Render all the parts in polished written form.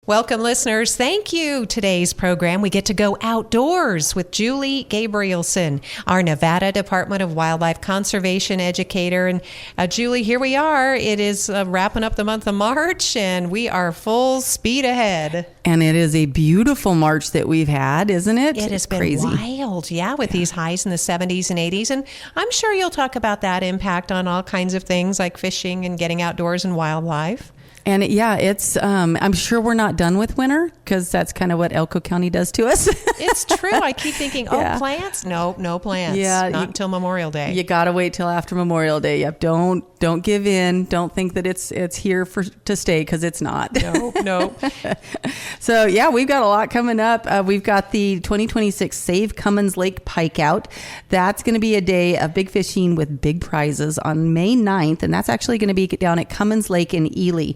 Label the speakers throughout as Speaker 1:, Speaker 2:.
Speaker 1: Welcome, listeners. Thank you. Today's program, we get to go outdoors with Julie Gabrielson, our Nevada Department of Wildlife Conservation educator. And Julie, here we are. It is wrapping up the month of March, and we are full speed ahead.
Speaker 2: And it is a beautiful March that we've had, isn't it?
Speaker 1: It has been
Speaker 2: crazy.
Speaker 1: Wild, with these highs in the 70s and 80s. And I'm sure you'll talk about that impact on all kinds of things like fishing and getting outdoors and wildlife.
Speaker 2: And it's, I'm sure we're not done with winter because that's kind of what Elko County does to us.
Speaker 1: It's true. I keep thinking, plants? No plants.
Speaker 2: Yeah.
Speaker 1: Not until Memorial Day.
Speaker 2: You got to wait till after Memorial Day. Yep. Don't give in. Don't think that it's here to stay because it's not.
Speaker 1: No.
Speaker 2: So we've got a lot coming up. We've got the 2026 Save Cummins Lake Pike Out. That's going to be a day of big fishing with big prizes on May 9th. And that's actually going to be down at Cummins Lake in Ely.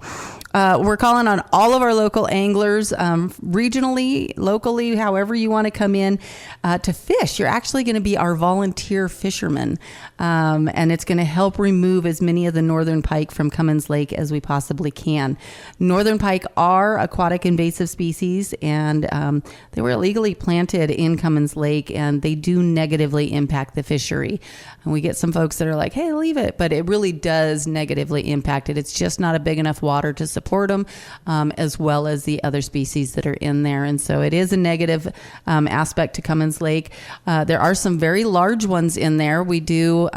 Speaker 2: We're calling on all of our local anglers, regionally, locally, however you want to come in to fish. You're actually going to be our volunteer fishermen, and it's going to help remove as many of the northern pike from Cummins Lake as we possibly can. Northern pike are aquatic invasive species, and they were illegally planted in Cummins Lake, and they do negatively impact the fishery. And we get some folks that are like, hey, leave it, but it really does negatively impact it. It's just not a big enough water to support them, as well as the other species that are in there. And so it is a negative aspect to Cummins Lake. There are some very large ones in there. We do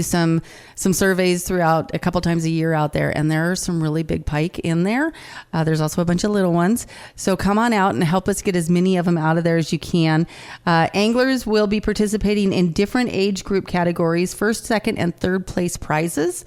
Speaker 2: some surveys throughout a couple times a year out there, and there are some really big pike in there. There's also a bunch of little ones. So come on out and help us get as many of them out of there as you can. Anglers will be participating in different age group categories, first, second, and third place prizes.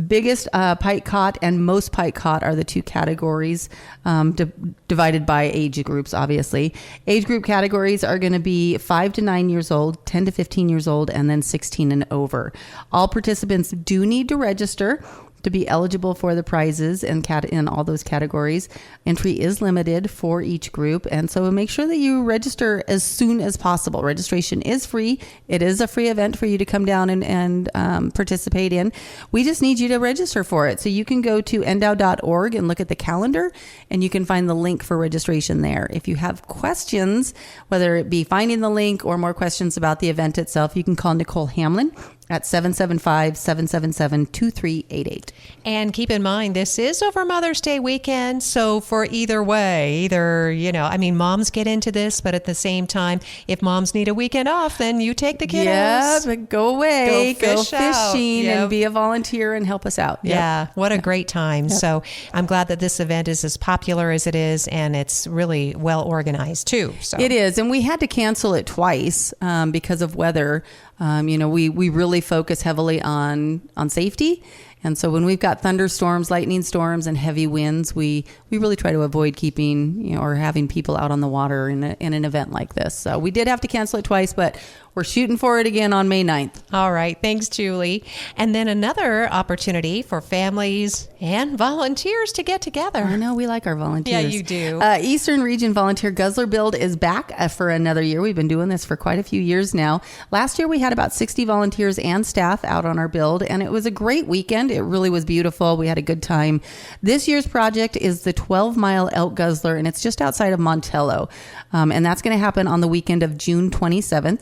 Speaker 2: Biggest pike caught and most pike caught are the two categories, divided by age groups, obviously. Age group categories are going to be 5 to 9 years old, 10 to 15 years old, and then 16 and over. All participants do need to register to be eligible for the prizes in all those categories. Entry is limited for each group, and so make sure that you register as soon as possible. Registration is free. It is a free event for you to come down and participate in. We just need you to register for it. So you can go to NDOW.org and look at the calendar, and you can find the link for registration there. If you have questions, whether it be finding the link or more questions about the event itself, you can call Nicole Hamlin at 775-777-2388.
Speaker 1: And keep in mind, this is over Mother's Day weekend. So for either way, moms get into this, but at the same time, if moms need a weekend off, then you take the kiddos.
Speaker 2: Yeah, but go away, go fishing
Speaker 1: and
Speaker 2: be a volunteer and help us out. Yep.
Speaker 1: Yeah, what a great time. Yep. So I'm glad that this event is as popular as it is, and it's really well organized too. So
Speaker 2: it is, and we had to cancel it twice because of weather. We really focus heavily on safety. And so when we've got thunderstorms, lightning storms, and heavy winds, we really try to avoid keeping, or having people out on the water in an event like this. So we did have to cancel it twice, but we're shooting for it again on May 9th.
Speaker 1: All right. Thanks, Julie. And then another opportunity for families and volunteers to get together.
Speaker 2: I know, we like our volunteers.
Speaker 1: Yeah, you do.
Speaker 2: Eastern Region Volunteer Guzzler Build is back for another year. We've been doing this for quite a few years now. Last year, we had about 60 volunteers and staff out on our build, and it was a great weekend. It really was beautiful. We had a good time. This year's project is the 12-mile elk guzzler, and it's just outside of Montello. And that's going to happen on the weekend of June 27th.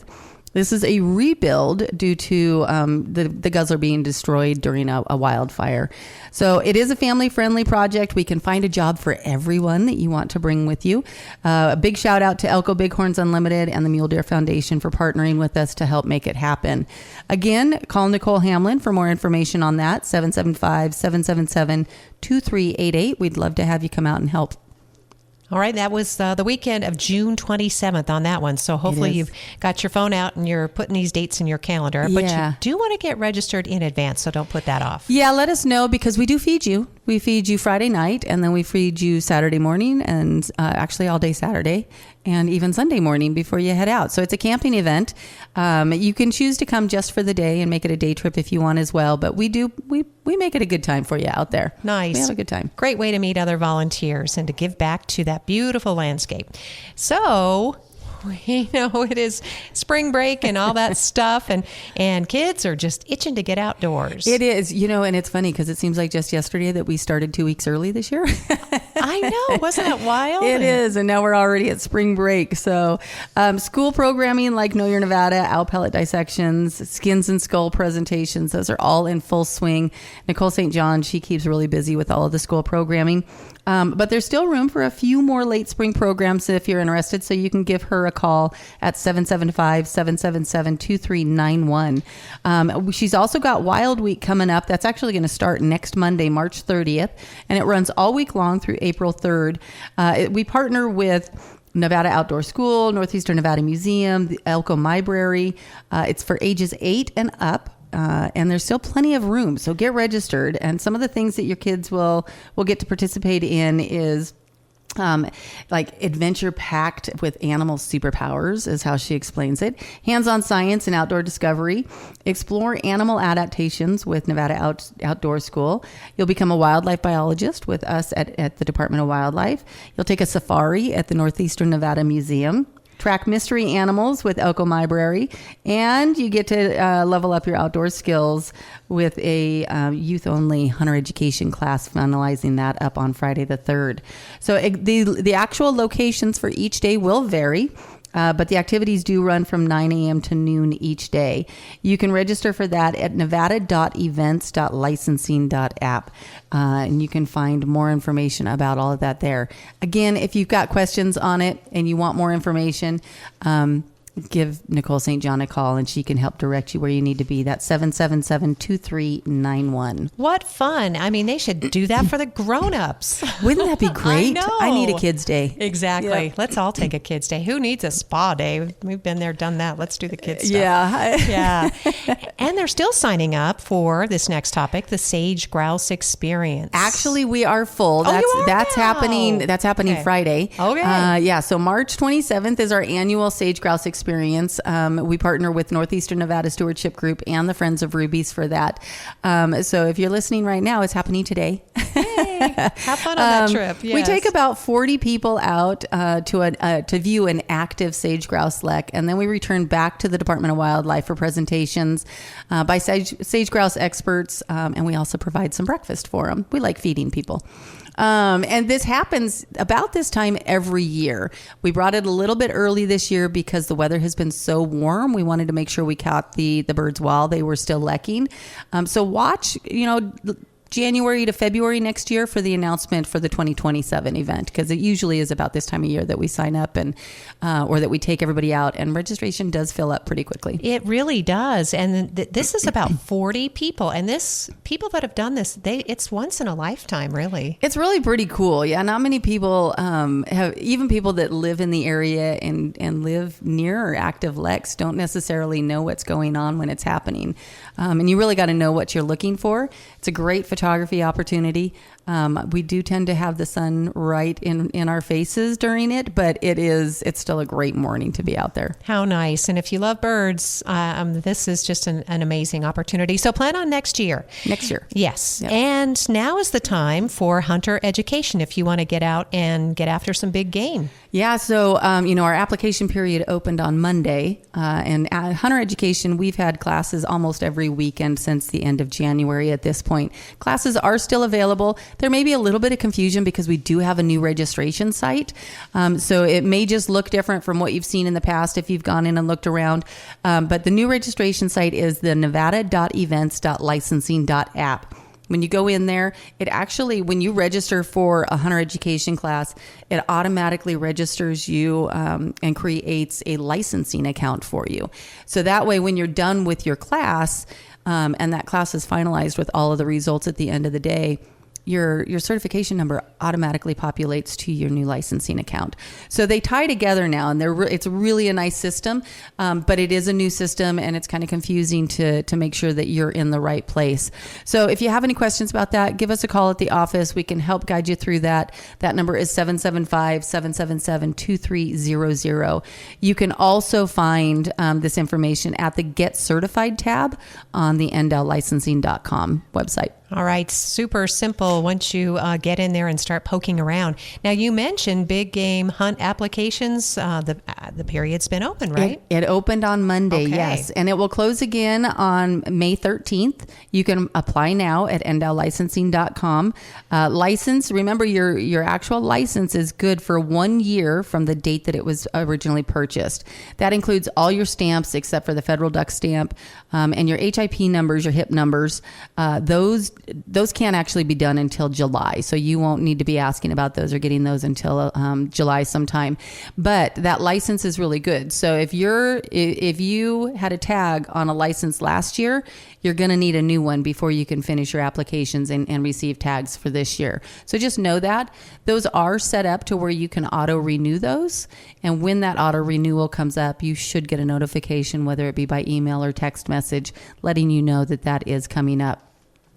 Speaker 2: This is a rebuild due to the guzzler being destroyed during a wildfire. So it is a family-friendly project. We can find a job for everyone that you want to bring with you. A big shout out to Elko Bighorns Unlimited and the Mule Deer Foundation for partnering with us to help make it happen. Again, call Nicole Hamlin for more information on that, 775-777-2388. We'd love to have you come out and help.
Speaker 1: All right, that was the weekend of June 27th on that one. So hopefully you've got your phone out and you're putting these dates in your calendar. But you do want to get registered in advance, so don't put that off.
Speaker 2: Yeah, let us know because we do feed you. We feed you Friday night, and then we feed you Saturday morning, and actually all day Saturday, and even Sunday morning before you head out. So it's a camping event. You can choose to come just for the day and make it a day trip if you want as well. But we make it a good time for you out there.
Speaker 1: Nice.
Speaker 2: We have a good time.
Speaker 1: Great way to meet other volunteers and to give back to that beautiful landscape. So We know it is spring break and all that stuff, and kids are just itching to get outdoors.
Speaker 2: It is, and it's funny because it seems like just yesterday that we started 2 weeks early this year.
Speaker 1: I know. Wasn't that wild?
Speaker 2: It is. And now we're already at spring break. So school programming like Know Your Nevada, owl pellet dissections, skins and skull presentations, those are all in full swing. Nicole St. John, she keeps really busy with all of the school programming. But there's still room for a few more late spring programs if you're interested. So you can give her a call at 775-777-2391. She's also got Wild Week coming up. That's actually going to start next Monday, March 30th. And it runs all week long through April 3rd. We partner with Nevada Outdoor School, Northeastern Nevada Museum, the Elko Library. It's for ages 8 and up. And there's still plenty of room. So get registered. And some of the things that your kids will get to participate in is like adventure packed with animal superpowers is how she explains it. Hands-on science and outdoor discovery. Explore animal adaptations with Nevada Outdoor School. You'll become a wildlife biologist with us at the Department of Wildlife. You'll take a safari at the Northeastern Nevada Museum. Track mystery animals with Elko Library, and you get to level up your outdoor skills with a youth-only hunter education class, finalizing that up on Friday the 3rd. So the actual locations for each day will vary. But the activities do run from 9 a.m. to noon each day. You can register for that at nevada.events.licensing.app. And you can find more information about all of that there. Again, if you've got questions on it and you want more information, give Nicole St. John a call and she can help direct you where you need to be. That's 777-2391.
Speaker 1: What fun. I mean, they should do that for the grown-ups.
Speaker 2: Wouldn't that be great?
Speaker 1: I know.
Speaker 2: I need a kids' day.
Speaker 1: Exactly.
Speaker 2: Yeah.
Speaker 1: Let's all take a kids' day. Who needs a spa day? We've been there, done that. Let's do the kids' stuff.
Speaker 2: Yeah.
Speaker 1: Yeah. And they're still signing up for this next topic, the Sage Grouse Experience.
Speaker 2: Actually, we are full.
Speaker 1: You are
Speaker 2: that's
Speaker 1: now.
Speaker 2: happening. That's happening
Speaker 1: Okay.
Speaker 2: Friday.
Speaker 1: Okay.
Speaker 2: Yeah. So March 27th is our annual Sage Grouse Experience. We partner with Northeastern Nevada Stewardship Group and the Friends of Rubies for that. So if you're listening right now, it's happening today.
Speaker 1: Hey, have fun on that trip. Yes.
Speaker 2: We take about 40 people out to view an active sage grouse lek, and then we return back to the Department of Wildlife for presentations by sage grouse experts, and we also provide some breakfast for them. We like feeding people. And this happens about this time every year. We brought it a little bit early this year because the weather has been so warm. We wanted to make sure we caught the birds while they were still lekking. So watch, January to February next year for the announcement for the 2027 event, because it usually is about this time of year that we sign up and or that we take everybody out, and registration does fill up pretty quickly.
Speaker 1: It really does. And this is about 40 people, and people that have done this, it's once in a lifetime, really.
Speaker 2: It's really pretty cool. Yeah, not many people have, even people that live in the area and live near active leks don't necessarily know what's going on when it's happening. And you really got to know what you're looking for. It's a great photography opportunity. We do tend to have the sun right in our faces during it, but it's still a great morning to be out there.
Speaker 1: How nice. And if you love birds, this is just an amazing opportunity. So plan on next year.
Speaker 2: Next year.
Speaker 1: Yes.
Speaker 2: Yep.
Speaker 1: And now is the time for hunter education if you want to get out and get after some big game.
Speaker 2: Yeah. So, our application period opened on Monday, and at hunter education, we've had classes almost every weekend since the end of January at this point. Classes are still available. There may be a little bit of confusion because we do have a new registration site. So it may just look different from what you've seen in the past if you've gone in and looked around. But the new registration site is the nevada.events.licensing.app. When you go in there, it actually, when you register for a hunter education class, it automatically registers you and creates a licensing account for you. So that way, when you're done with your class, and that class is finalized with all of the results at the end of the day, your certification number automatically populates to your new licensing account. So they tie together now, and it's really a nice system, but it is a new system, and it's kind of confusing to make sure that you're in the right place. So if you have any questions about that, give us a call at the office. We can help guide you through that. That number is 775-777-2300. You can also find this information at the Get Certified tab on the NDOWlicensing.com website.
Speaker 1: All right, super simple once you get in there and start poking around. Now, you mentioned big game hunt applications. The period's been open, right?
Speaker 2: It opened on Monday,
Speaker 1: Okay.
Speaker 2: yes. And it will close again on May 13th. You can apply now at NDOWlicensing.com. License, remember your actual license is good for 1 year from the date that it was originally purchased. That includes all your stamps except for the federal duck stamp and your HIP numbers, your HIP numbers. Those can't actually be done until July. So you won't need to be asking about those or getting those until July sometime. But that license is really good. So if you had a tag on a license last year, you're going to need a new one before you can finish your applications and receive tags for this year. So just know that those are set up to where you can auto renew those. And when that auto renewal comes up, you should get a notification, whether it be by email or text message, letting you know that that is coming up.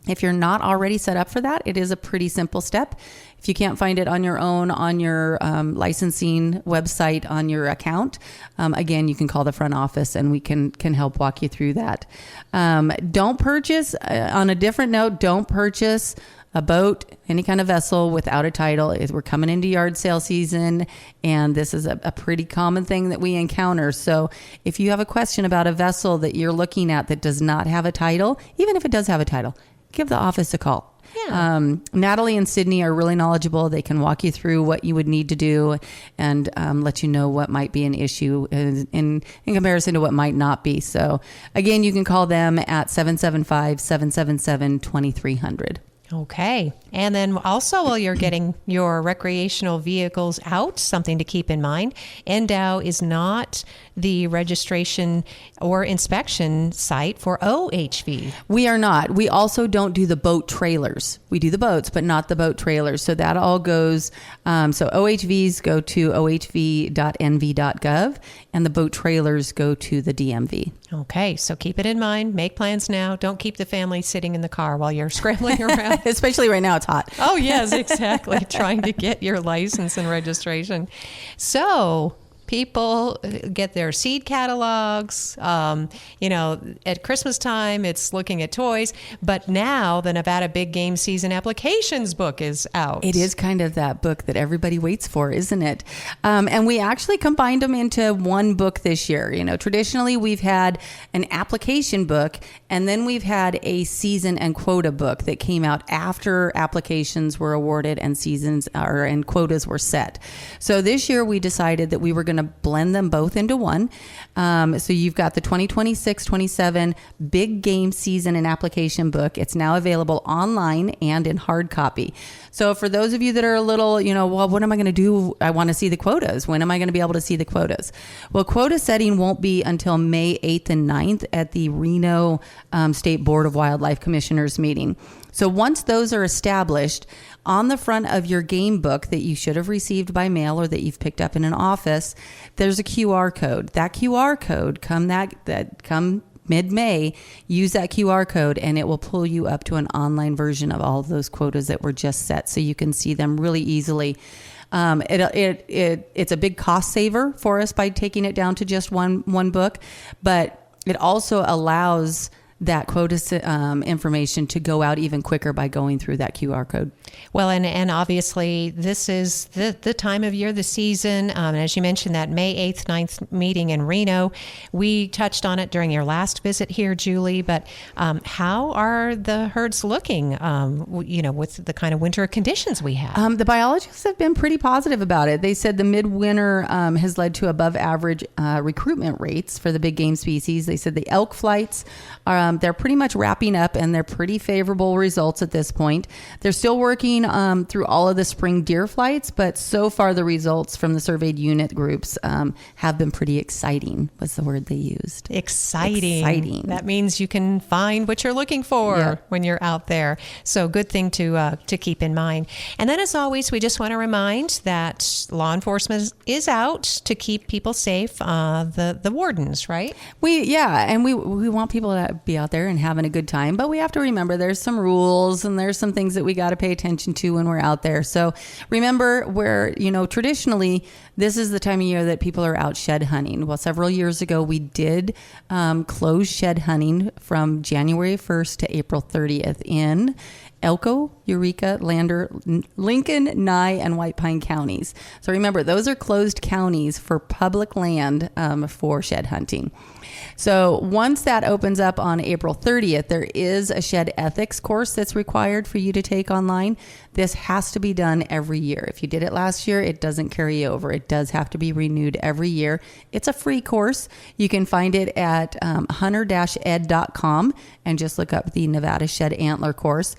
Speaker 2: If you're not already set up for that, it is a pretty simple step. If you can't find it on your own, on your licensing website, on your account, again, you can call the front office and we can help walk you through that. Don't purchase, on a different note, don't purchase a boat, any kind of vessel without a title. We're coming into yard sale season, and this is a pretty common thing that we encounter. So if you have a question about a vessel that you're looking at that does not have a title, even if it does have a title, give the office a call.
Speaker 1: Yeah.
Speaker 2: Natalie and Sydney are really knowledgeable. They can walk you through what you would need to do and let you know what might be an issue in comparison to what might not be. So again, you can call them at 775-777-2300.
Speaker 1: Okay. And then also, while you're getting your recreational vehicles out, something to keep in mind, NDOW is not the registration or inspection site for OHV.
Speaker 2: We are not. We also don't do the boat trailers. We do the boats, but not the boat trailers. So that all goes, so OHVs go to ohv.nv.gov and the boat trailers go to the DMV.
Speaker 1: Okay, so keep it in mind. Make plans now. Don't keep the family sitting in the car while you're scrambling around.
Speaker 2: Especially right now, it's hot.
Speaker 1: Oh, yes, exactly. Trying to get your license and registration. So people get their seed catalogs. At Christmas time, it's looking at toys. But now the Nevada Big Game Season Applications book is out.
Speaker 2: It is kind of that book that everybody waits for, isn't it? And we actually combined them into one book this year. Traditionally, we've had an application book, and then we've had a season and quota book that came out after applications were awarded and and quotas were set. So this year, we decided that we were going to blend them both into one. So you've got the 2026-27 Big Game Season and Application book. It's now available online and in hard copy. So for those of you that are a little, well, what am I going to do? I want to see the quotas. When am I going to be able to see the quotas? Well, quota setting won't be until May 8th and 9th at the Reno State Board of Wildlife Commissioners meeting. So once those are established, on the front of your game book that you should have received by mail or that you've picked up in an office, there's a QR code. That QR code, come mid-May, use that QR code and it will pull you up to an online version of all of those quotas that were just set, so you can see them really easily. It's a big cost saver for us by taking it down to just one book, but it also allows that quota information to go out even quicker by going through that QR code.
Speaker 1: Well, and obviously this is the time of year, the season. As you mentioned, that May 8th, 9th meeting in Reno, we touched on it during your last visit here, Julie, but how are the herds looking, with the kind of winter conditions we have?
Speaker 2: The biologists have been pretty positive about it. They said the midwinter has led to above average recruitment rates for the big game species. They said the elk flights are they're pretty much wrapping up and they're pretty favorable results at this point. They're still working through all of the spring deer flights, but so far the results from the surveyed unit groups have been pretty exciting, was the word they used.
Speaker 1: Exciting. That means you can find what you're looking for when you're out there. So good thing to keep in mind. And then as always, we just want to remind that law enforcement is out to keep people safe, the wardens, right?
Speaker 2: We want people to be be out there and having a good time. But we have to remember there's some rules and there's some things that we got to pay attention to when we're out there. So remember where, traditionally this is the time of year that people are out shed hunting. Well, several years ago, we did close shed hunting from January 1st to April 30th in Elko, Eureka, Lander, Lincoln, Nye, and White Pine counties. So remember, those are closed counties for public land for shed hunting. So once that opens up on April 30th, there is a shed ethics course that's required for you to take online. This has to be done every year. If you did it last year, it doesn't carry over. It does have to be renewed every year. It's a free course. You can find it at hunter-ed.com and just look up the Nevada Shed Antler course.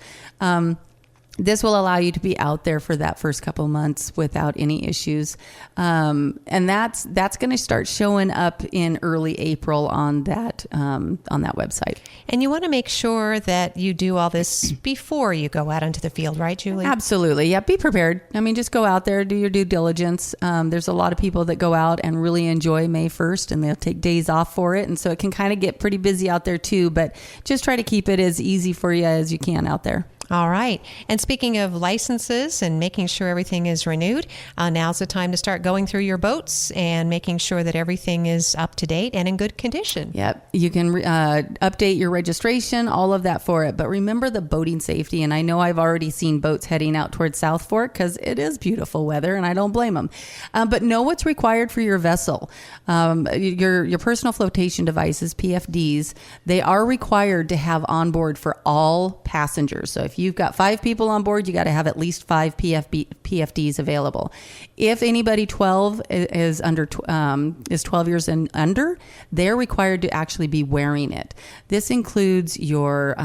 Speaker 2: This will allow you to be out there for that first couple of months without any issues. And that's going to start showing up in early April on that website.
Speaker 1: And you want to make sure that you do all this before you go out into the field, right, Julie?
Speaker 2: Absolutely. Yeah. Be prepared. I mean, just go out there, do your due diligence. There's a lot of people that go out and really enjoy May 1st and they'll take days off for it. And so it can kind of get pretty busy out there too, but just try to keep it as easy for you as you can out there.
Speaker 1: All right. And speaking of licenses and making sure everything is renewed, now's the time to start going through your boats and making sure that everything is up to date and in good condition.
Speaker 2: Yep. You can update your registration, all of that for it. But remember the boating safety. And I know I've already seen boats heading out towards South Fork because it is beautiful weather and I don't blame them. But know what's required for your vessel. Your personal flotation devices, PFDs, they are required to have on board for all passengers. So if you've got 5 people on board, you got to have at least 5 PFDs available. If anybody 12 is 12 years and under, they're required to actually be wearing it. This includes your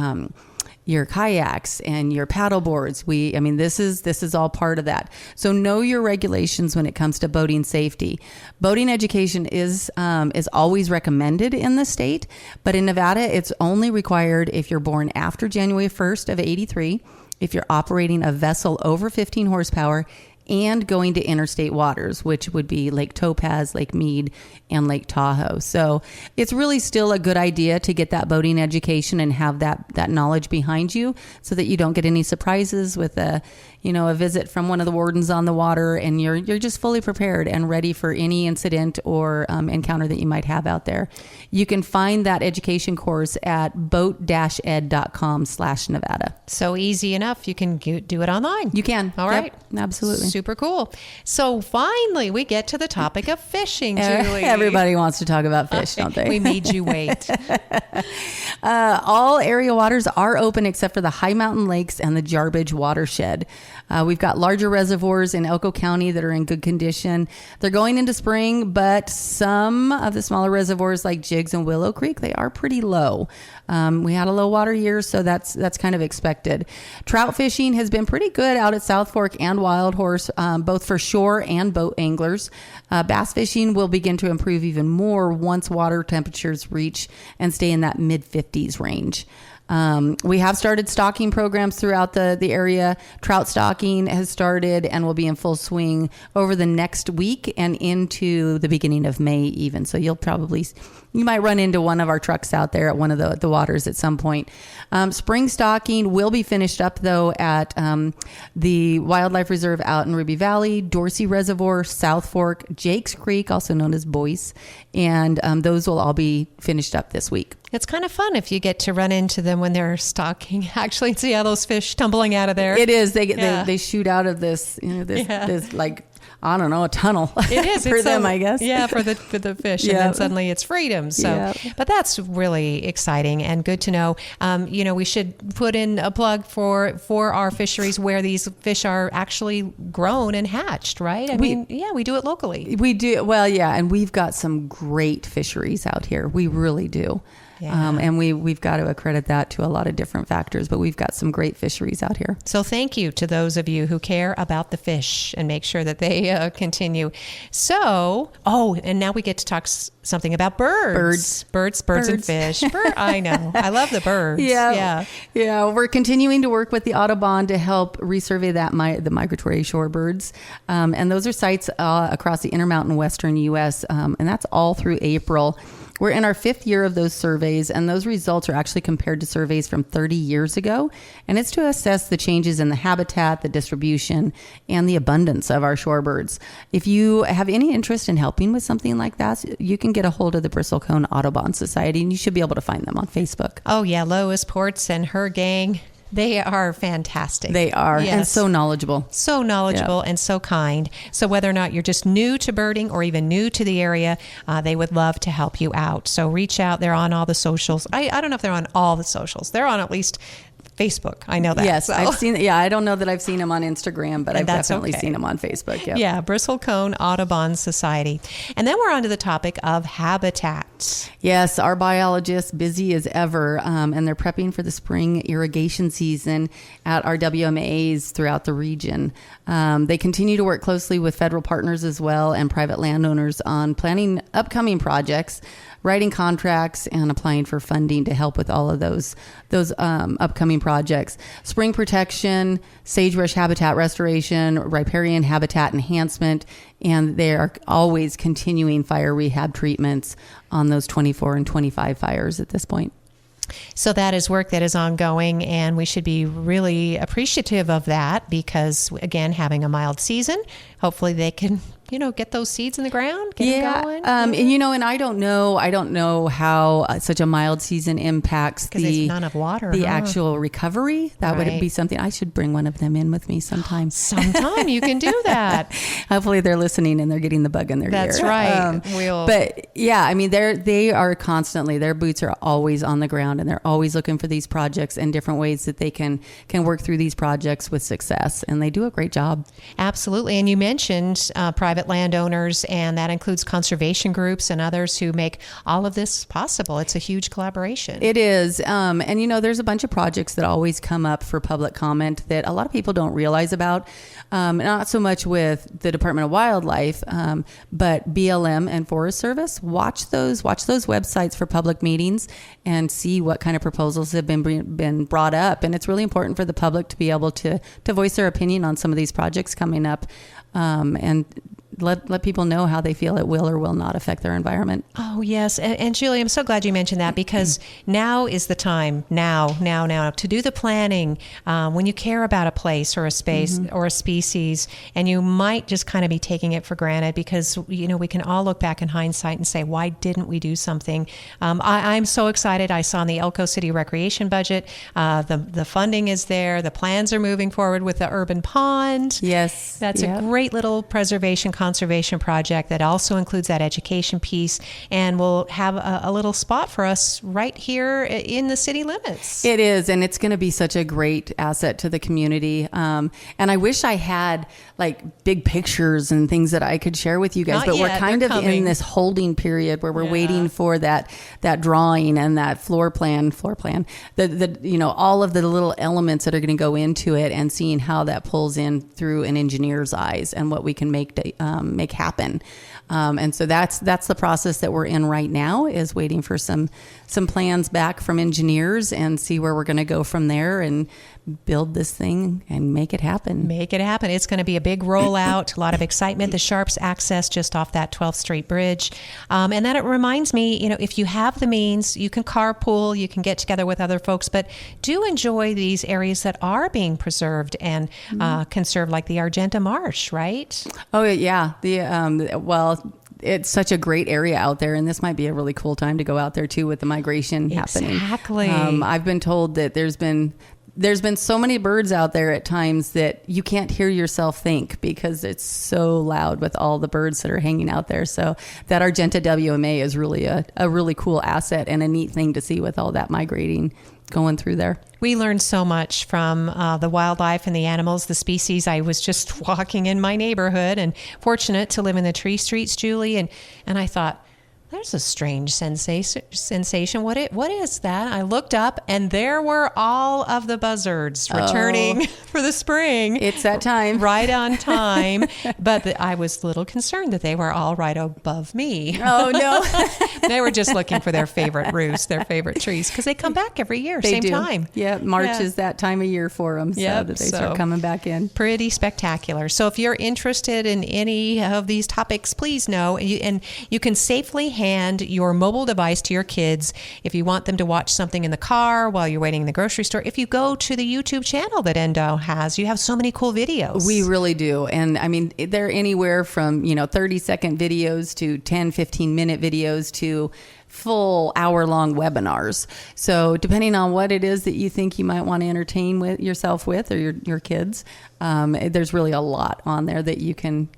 Speaker 2: kayaks and your paddle boards. This is all part of that. So know your regulations when it comes to boating safety. Boating education is always recommended in the state, but in Nevada, it's only required if you're born after January 1st of 83, if you're operating a vessel over 15 horsepower, and going to interstate waters, which would be Lake Topaz, Lake Mead, and Lake Tahoe. So it's really still a good idea to get that boating education and have that knowledge behind you so that you don't get any surprises with a visit from one of the wardens on the water, and you're just fully prepared and ready for any incident or encounter that you might have out there. You can find that education course at boat-ed.com/Nevada.
Speaker 1: So easy enough. You can do it online.
Speaker 2: You can.
Speaker 1: All right.
Speaker 2: Yep, absolutely.
Speaker 1: Super cool. So finally, we get to the topic of fishing, Julie.
Speaker 2: Everybody wants to talk about fish, don't they?
Speaker 1: We made you wait.
Speaker 2: All area waters are open except for the high mountain lakes and the Jarbidge watershed. We've got larger reservoirs in Elko County that are in good condition. They're going into spring, but some of the smaller reservoirs like Jigs and Willow Creek, they are pretty low. We had a low water year, so that's kind of expected. Trout fishing has been pretty good out at South Fork and Wild Horse, both for shore and boat anglers. Bass fishing will begin to improve even more once water temperatures reach and stay in that mid-50s range. We have started stocking programs throughout the area. Trout stocking has started and will be in full swing over the next week and into the beginning of May even. So you might run into one of our trucks out there at one of the waters at some point. Spring stocking will be finished up though at the Wildlife Reserve out in Ruby Valley, Dorsey Reservoir, South Fork, Jake's Creek, also known as Boyce, and those will all be finished up this week.
Speaker 1: It's kind of fun if you get to run into them when they're stocking. Actually, see how those fish tumbling out of there.
Speaker 2: It is. They shoot out of this, this like, I don't know, a tunnel.
Speaker 1: It is
Speaker 2: for them, I guess.
Speaker 1: Yeah, for the fish, and then suddenly it's freedom. So, but that's really exciting and good to know. We should put in a plug for our fisheries where these fish are actually grown and hatched, right? We do it locally.
Speaker 2: We do. Well, yeah, and we've got some great fisheries out here. We really do. Yeah. And we've got to accredit that to a lot of different factors, but we've got some great fisheries out here.
Speaker 1: So thank you to those of you who care about the fish and make sure that they continue. So, and now we get to talk something about birds and fish. I know. I love the birds.
Speaker 2: Yeah. We're continuing to work with the Audubon to help resurvey the migratory shore birds. And those are sites across the Intermountain Western U.S., and that's all through April. We're in our 5th year of those surveys, and those results are actually compared to surveys from 30 years ago. And it's to assess the changes in the habitat, the distribution, and the abundance of our shorebirds. If you have any interest in helping with something like that, you can get a hold of the Bristlecone Audubon Society, and you should be able to find them on Facebook.
Speaker 1: Oh, yeah. Lois Ports and her gang. They are fantastic.
Speaker 2: They are,
Speaker 1: yes.
Speaker 2: and so knowledgeable.
Speaker 1: So knowledgeable and so kind. So whether or not you're just new to birding or even new to the area, they would love to help you out. So reach out. They're on all the socials. I don't know if they're on all the socials. They're on at least Facebook. I know that.
Speaker 2: Yes,
Speaker 1: so.
Speaker 2: I've seen. Yeah, I don't know that I've seen them on Instagram, but I've definitely seen them on Facebook. Yep.
Speaker 1: Yeah, Bristlecone Audubon Society. And then we're on to the topic of habitats.
Speaker 2: Yes, our biologists busy as ever, and they're prepping for the spring irrigation season at our WMAs throughout the region. They continue to work closely with federal partners as well and private landowners on planning upcoming projects, writing contracts, and applying for funding to help with all of those upcoming projects. Spring protection, sagebrush habitat restoration, riparian habitat enhancement, and they are always continuing fire rehab treatments on those 24 and 25 fires at this point.
Speaker 1: So that is work that is ongoing, and we should be really appreciative of that because, again, having a mild season, hopefully they can, get those seeds in the ground, get them going.
Speaker 2: And I don't know how such a mild season impacts
Speaker 1: the none of water,
Speaker 2: actual recovery. That would be something I should bring one of them in with me sometime.
Speaker 1: Sometime you can do that.
Speaker 2: Hopefully they're listening and they're getting the bug in their ear.
Speaker 1: That's right.
Speaker 2: But yeah, I mean, they are constantly, their boots are always on the ground, and they're always looking for these projects and different ways that they can work through these projects with success, and they do a great job.
Speaker 1: Absolutely. And you mentioned private landowners, and that includes conservation groups and others who make all of this possible. It's a huge collaboration.
Speaker 2: It is. And there's a bunch of projects that always come up for public comment that a lot of people don't realize about. Not so much with the Department of Wildlife, but BLM and Forest Service. Watch those websites for public meetings and see what kind of proposals have been brought up. And it's really important for the public to be able to voice their opinion on some of these projects coming up, and let people know how they feel it will or will not affect their environment.
Speaker 1: Oh, yes. And Julie, I'm so glad you mentioned that, because now is the time, now, to do the planning when you care about a place or a space or a species, and you might just kind of be taking it for granted because, we can all look back in hindsight and say, why didn't we do something? I'm so excited. I saw in the Elko City Recreation budget, the funding is there. The plans are moving forward with the urban pond.
Speaker 2: Yes.
Speaker 1: That's a great little conservation project that also includes that education piece, and will have a little spot for us right here in the city limits.
Speaker 2: It is, and it's going to be such a great asset to the community. And I wish I had big pictures and things that I could share with you guys, but we're kind of in this holding period where we're waiting for that drawing and that floor plan, all of the little elements that are going to go into it, and seeing how that pulls in through an engineer's eyes and what we can make happen. And so that's the process that we're in right now, is waiting for some plans back from engineers and see where we're going to go from there and build this thing and make it happen.
Speaker 1: It's going to be a big rollout, a lot of excitement. The Sharps access just off that 12th Street Bridge. And then it reminds me, if you have the means, you can carpool, you can get together with other folks, but do enjoy these areas that are being preserved and conserved, like the Argenta Marsh, right?
Speaker 2: Oh, yeah. It's such a great area out there, and this might be a really cool time to go out there too with the migration happening.
Speaker 1: Exactly.
Speaker 2: I've been told that there's been so many birds out there at times that you can't hear yourself think because it's so loud with all the birds that are hanging out there. So that Argenta WMA is really a really cool asset and a neat thing to see with all that migrating going through there.
Speaker 1: We learned so much from the wildlife and the animals, the species. I was just walking in my neighborhood and fortunate to live in the tree streets, Julie, and I thought, there's a strange sensation. What is that? I looked up, and there were all of the buzzards returning for the spring.
Speaker 2: It's that time.
Speaker 1: Right on time. But I was a little concerned that they were all right above me.
Speaker 2: Oh, no.
Speaker 1: They were just looking for their favorite roost, their favorite trees, because they come back every year, same time.
Speaker 2: Yeah, March is that time of year for them, so that they start coming back in.
Speaker 1: Pretty spectacular. So if you're interested in any of these topics, please know, and you can safely hand your mobile device to your kids if you want them to watch something in the car while you're waiting in the grocery store. If you go to the YouTube channel that NDOW has, you have so many cool videos.
Speaker 2: We really do. And I mean, they're anywhere from, 30-second videos to 10, 15-minute videos to full hour-long webinars. So depending on what it is that you think you might want to entertain with yourself with, or your kids, there's really a lot on there that you can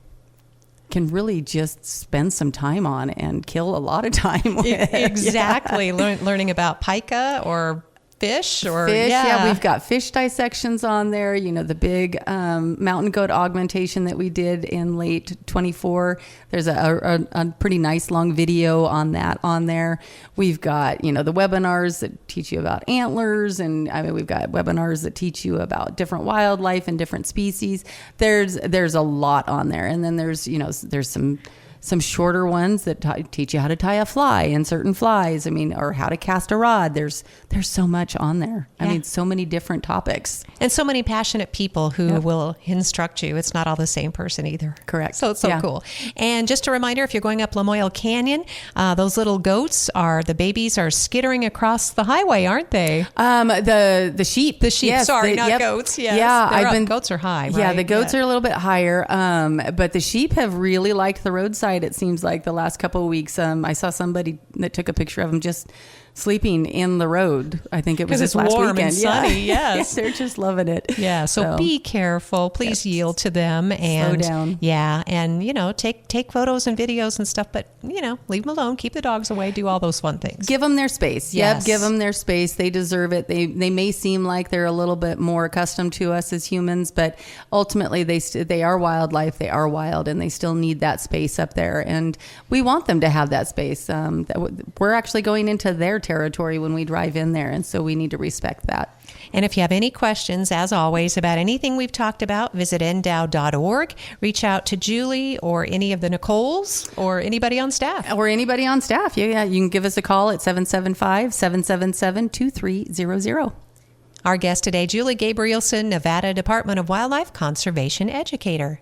Speaker 2: really just spend some time on and kill a lot of time with.
Speaker 1: Exactly. Yeah. Learning about pica or fish.
Speaker 2: Yeah, we've got fish dissections on there. The big mountain goat augmentation that we did in late 24. There's a pretty nice long video on that on there. We've got, the webinars that teach you about antlers, and we've got webinars that teach you about different wildlife and different species. There's a lot on there. And then there's some shorter ones that teach you how to tie a fly and certain flies. Or how to cast a rod. There's so much on there.
Speaker 1: Yeah.
Speaker 2: So many different topics.
Speaker 1: And so many passionate people who will instruct you. It's not all the same person either.
Speaker 2: Correct.
Speaker 1: So it's so cool. And just a reminder, if you're going up Lamoille Canyon, those little goats the babies are skittering across the highway, aren't they?
Speaker 2: The sheep.
Speaker 1: The sheep,
Speaker 2: yes,
Speaker 1: not goats. Yes.
Speaker 2: Yeah.
Speaker 1: Goats are high, right?
Speaker 2: Yeah, the goats are a little bit higher. But the sheep have really liked the roadside. It seems like the last couple of weeks. I saw somebody that took a picture of them just sleeping in the road. I think it was this last
Speaker 1: warm
Speaker 2: weekend.
Speaker 1: And sunny. Yes,
Speaker 2: they're just loving it.
Speaker 1: Yeah. So be careful. Please yield to them and
Speaker 2: slow down.
Speaker 1: Yeah, and take photos and videos and stuff. But leave them alone. Keep the dogs away. Do all those fun things.
Speaker 2: Give them their space.
Speaker 1: Yes.
Speaker 2: Yep. Give them their space. They deserve it. They may seem like they're a little bit more accustomed to us as humans, but ultimately they are wildlife. They are wild, and they still need that space up there. And we want them to have that space. We're actually going into their territory when we drive in there, and so we need to respect that.
Speaker 1: And if you have any questions, as always, about anything we've talked about, visit NDOW.org. Reach out to Julie or any of the Nicoles or anybody on staff.
Speaker 2: Yeah, you can give us a call at 775-777-2300.
Speaker 1: Our guest today, Julie Gabrielson, Nevada Department of Wildlife Conservation Educator.